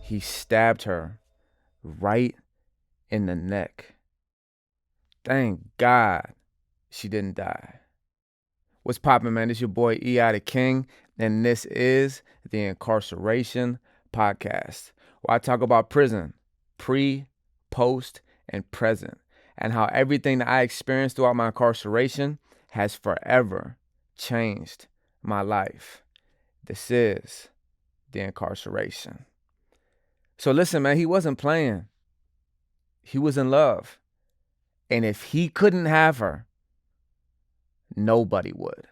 he stabbed her right in the neck. Thank God she didn't die. What's poppin', man? It's your boy E.I. the King, and this is the Incarceration Podcast, where I talk about prison, pre, post, and present, and how everything that I experienced throughout my incarceration has forever changed my life. This is the Incarceration. So listen, man, he wasn't playing. He was in love. And if he couldn't have her, nobody would.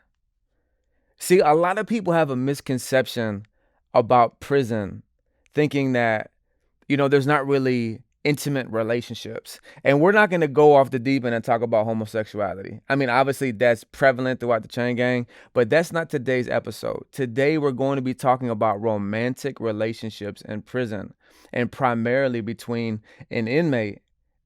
See, a lot of people have a misconception about prison, thinking that, there's not really intimate relationships. And we're not going to go off the deep end and talk about homosexuality. I mean, obviously that's prevalent throughout the chain gang, but that's not today's episode. Today, we're going to be talking about romantic relationships in prison, and primarily between an inmate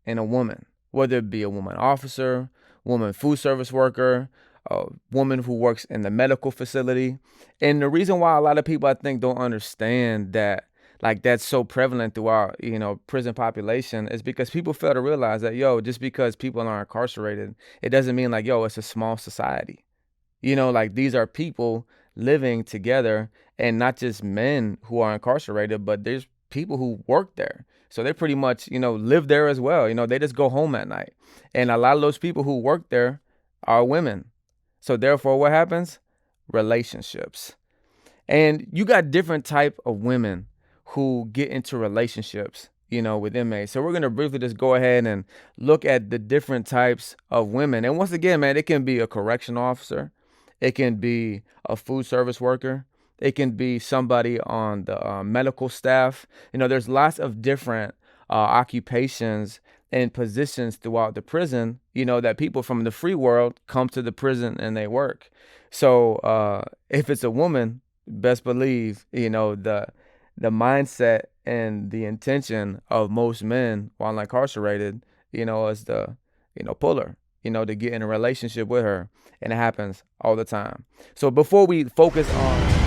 and a woman, whether it be a woman officer, woman food service worker, a woman who works in the medical facility. And the reason why a lot of people, I think, don't understand that, like, that's so prevalent throughout, prison population, is because people fail to realize that, just because people are incarcerated, it doesn't mean like, it's a small society. Like, these are people living together, and not just men who are incarcerated, but there's people who work there. So they pretty much, live there as well. They just go home at night. And a lot of those people who work there are women. So therefore, what happens? Relationships. And you got different type of women who get into relationships, with inmates. So we're going to briefly just go ahead and look at the different types of women. And once again, man, it can be a correction officer. It can be a food service worker. It can be somebody on the medical staff. There's lots of different occupations and positions throughout the prison, that people from the free world come to the prison and they work. So if it's a woman, best believe, the mindset and the intention of most men while incarcerated, is to, pull her, to get in a relationship with her. And it happens all the time. So before we focus on